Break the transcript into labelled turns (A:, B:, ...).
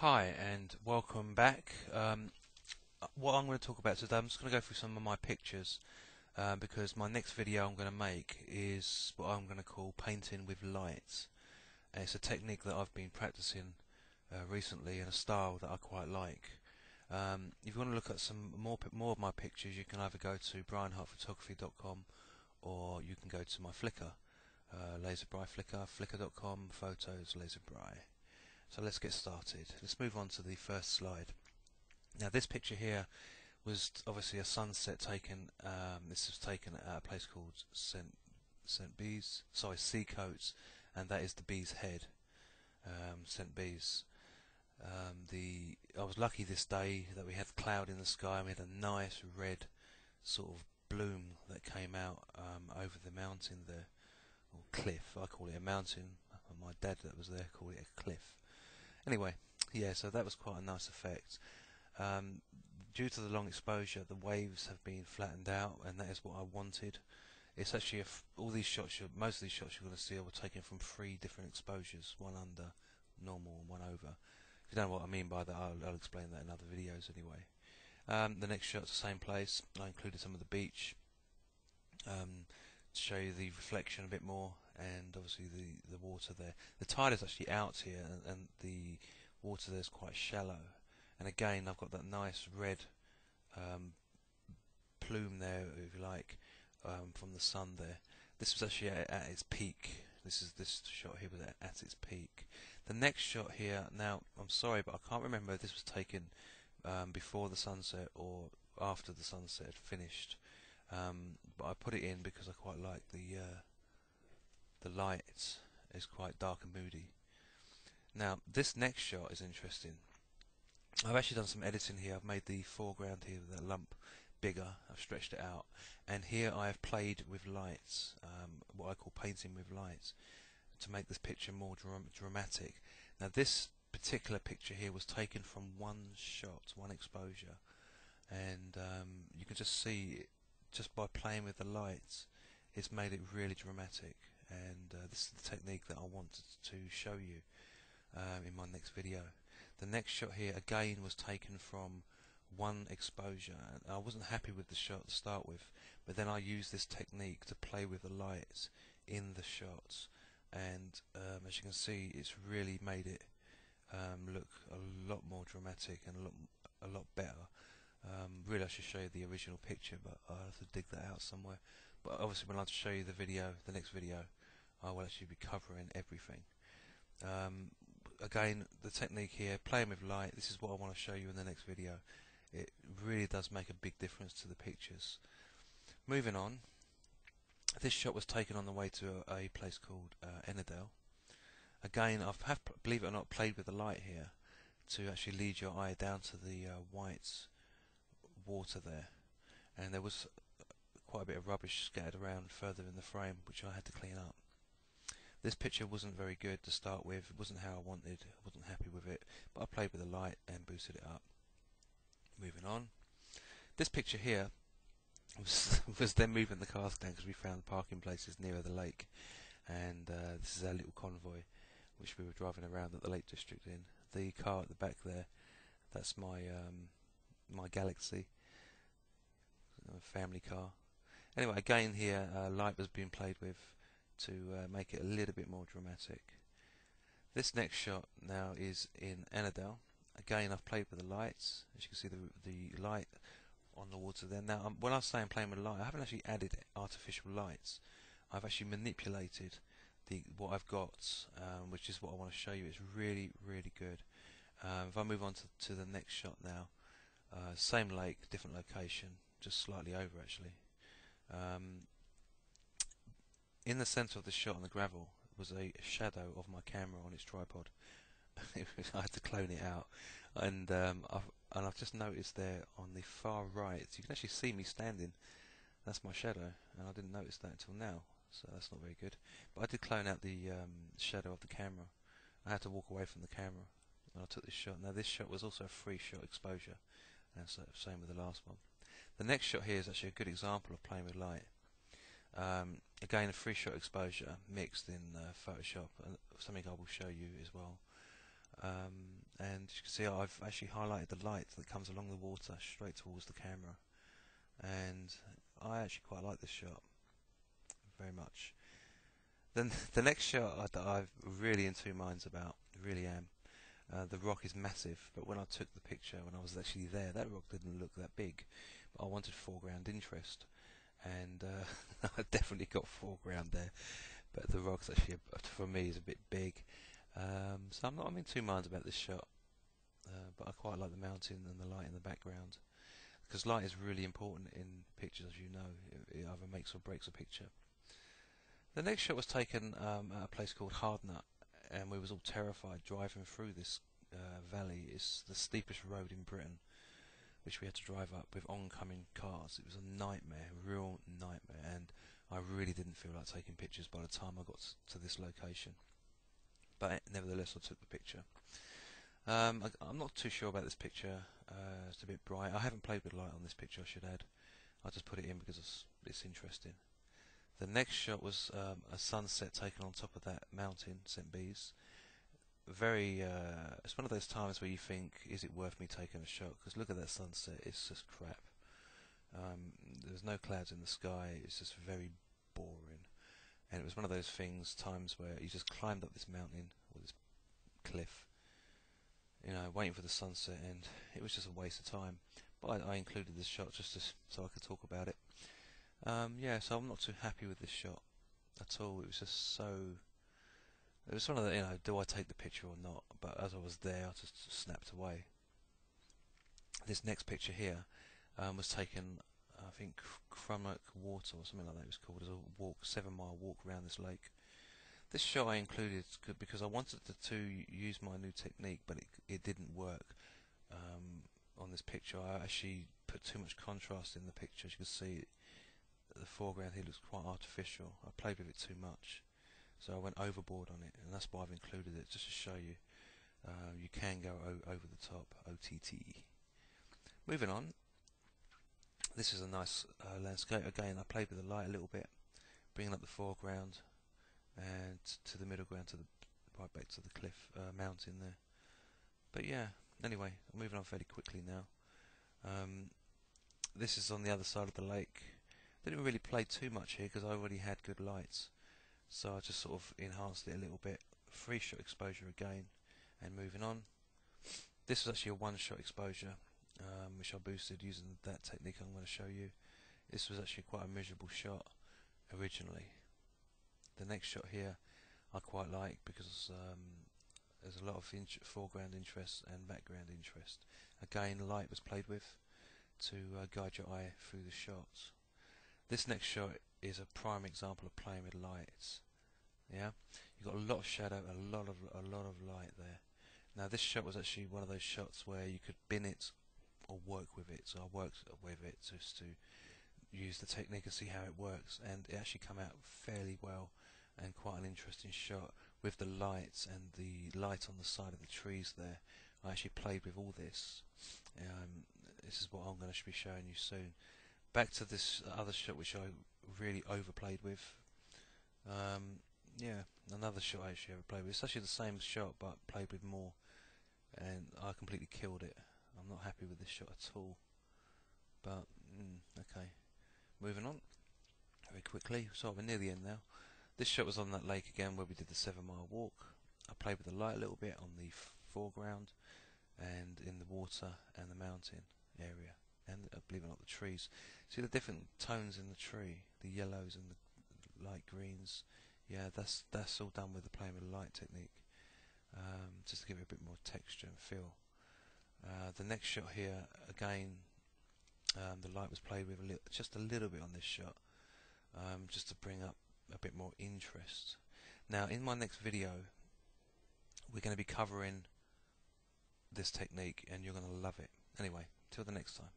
A: Hi and welcome back. What I'm going to talk about today, I'm just going to go through some of my pictures because my next video I'm going to make is what I'm going to call painting with lights. And it's a technique that I've been practicing recently in a style that I quite like. If you want to look at some more of my pictures, you can either go to brianhartphotography.com or you can go to my Flickr, LaserBri Flickr, flickr.com, photos, LaserBri. So let's get started. Let's move on to the first slide. Now this picture here was obviously a sunset taken. This was taken at a place called St Bees, sorry, Seacoats, and that is the Bees Head, St Bees. I was lucky this day that we had cloud in the sky and we had a nice red sort of bloom that came out over the mountain there, or cliff. I call it a mountain. My dad that was there called it a cliff. Anyway, yeah, so that was quite a nice effect. Due to the long exposure, the waves have been flattened out, and that is what I wanted. It's actually all these shots, most of these shots you're going to see were taken from 3 different exposures, one under, normal, and one over. If you don't know what I mean by that, I'll explain that in other videos anyway. The next shot's the same place. I included some of the beach to show you the reflection a bit more, and obviously the water there. The tide is actually out here, and the water there is quite shallow. And again, I've got that nice red plume there, if you like, from the sun there. This was actually at its peak. This shot here was at its peak. The next shot here, now I'm sorry, but I can't remember if this was taken before the sunset or after the sunset had finished. But I put it in because I quite like the light is quite dark and moody. Now this next shot is interesting. I've actually done some editing here. I've made the foreground here with that lump bigger. I've stretched it out, and here I have played with lights, what I call painting with lights, to make this picture more dramatic. Now this particular picture here was taken from one shot, one exposure, and you can just see just by playing with the lights it's made it really dramatic, and this is the technique that I wanted to show you in my next video. The next shot here again was taken from one exposure. I wasn't happy with the shot to start with, but then I used this technique to play with the lights in the shots, and as you can see it's really made it look a lot more dramatic and a lot better. Really I should show you the original picture, but I'll have to dig that out somewhere. But obviously when I show you the next video, I will actually be covering everything. Again, the technique here, playing with light, this is what I want to show you in the next video. It really does make a big difference to the pictures. Moving on, this shot was taken on the way to a place called Ennerdale. Again, I've believe it or not, played with the light here to actually lead your eye down to the white water there, and there was quite a bit of rubbish scattered around further in the frame which I had to clean up. This picture wasn't very good to start with. It wasn't how I wanted. I wasn't happy with it, but I played with the light and boosted it up. Moving on, this picture here was them moving the cars down because we found parking places nearer the lake, and this is our little convoy which we were driving around at the Lake District in. The car at the back there, that's my my Galaxy, family car. Anyway, again here light was being played with to make it a little bit more dramatic. This next shot now is in Ennerdale. Again, I've played with the lights. As you can see, the light on the water there. Now, when I say I'm playing with light, I haven't actually added artificial lights. I've actually manipulated what I've got, which is what I want to show you. It's really, really good. If I move on to the next shot now, same lake, different location, just slightly over actually. In the centre of the shot on the gravel was a shadow of my camera on its tripod. I had to clone it out, and I've just noticed there on the far right, you can actually see me standing. That's my shadow, and I didn't notice that until now, so that's not very good. But I did clone out the shadow of the camera. I had to walk away from the camera, and I took this shot. Now this shot was also a 3-shot exposure, and so same with the last one. The next shot here is actually a good example of playing with light. Again, a 3-shot exposure mixed in Photoshop, and something I will show you as well. And you can see I've actually highlighted the light that comes along the water straight towards the camera, and I actually quite like this shot very much. Then the next shot that I'm really in two minds about, really am. The rock is massive, but when I took the picture, when I was actually there, that rock didn't look that big. But I wanted foreground interest, and I definitely got foreground there. But the rock's actually, for me, is a bit big. So I'm in two minds about this shot, but I quite like the mountain and the light in the background, because light is really important in pictures, as you know. It either makes or breaks a picture. The next shot was taken at a place called Hardnut, and we was all terrified driving through this valley. It's the steepest road in Britain, which we had to drive up with oncoming cars. It was a nightmare, a real nightmare, and I really didn't feel like taking pictures by the time I got to this location. But nevertheless, I took the picture. I'm not too sure about this picture. It's a bit bright. I haven't played with light on this picture, I should add. I just put it in because it's interesting. The next shot was a sunset taken on top of that mountain, St. Bees. It's one of those times where you think, is it worth me taking a shot? Because look at that sunset, it's just crap. There's no clouds in the sky, it's just very boring. And it was one of those times where you just climbed up this mountain, or this cliff, waiting for the sunset, and it was just a waste of time. But I included this shot so I could talk about it. Yeah, so I'm not too happy with this shot at all. It was just so... It was one of the, do I take the picture or not? But as I was there, I just snapped away. This next picture here was taken, I think, Crummock Water or something like that it was called. It was a 7-mile walk around this lake. This shot I included because I wanted to use my new technique, but it didn't work on this picture. I actually put too much contrast in the picture. As you can see, the foreground here looks quite artificial. I played with it too much, so I went overboard on it, and that's why I've included it, just to show you you can go over the top. OTT. Moving on, this is a nice landscape. Again, I played with the light a little bit, bringing up the foreground and to the middle ground, right back to the cliff mountain there. But yeah, anyway, I'm moving on fairly quickly now. This is on the other side of the lake. Didn't really play too much here because I already had good lights, so I just sort of enhanced it a little bit. 3-shot exposure again, and moving on. This was actually a 1-shot exposure, which I boosted using that technique I'm going to show you. This was actually quite a miserable shot originally. The next shot here I quite like because there's a lot of foreground interest and background interest. Again, light was played with to guide your eye through the shots. This next shot is a prime example of playing with lights. Yeah, you've got a lot of shadow, a lot of light there. Now this shot was actually one of those shots where you could bin it or work with it. So I worked with it just to use the technique and see how it works, and it actually came out fairly well and quite an interesting shot with the lights and the light on the side of the trees there. I actually played with all this. This is what I'm going to be showing you soon. Back to this other shot which I really overplayed with. Yeah, another shot I actually overplayed with. It's actually the same shot but played with more, and I completely killed it. I'm not happy with this shot at all. But okay, moving on very quickly. So we're near the end now. This shot was on that lake again where we did the 7-mile walk. I played with the light a little bit on the foreground and in the water and the mountain area, and believe it or not, the trees. See the different tones in the tree, the yellows and the light greens. Yeah, that's all done with the playing with the light technique, just to give it a bit more texture and feel. The next shot here, again, the light was played with just a little bit on this shot, just to bring up a bit more interest. Now, in my next video, we're going to be covering this technique, and you're going to love it. Anyway, till the next time.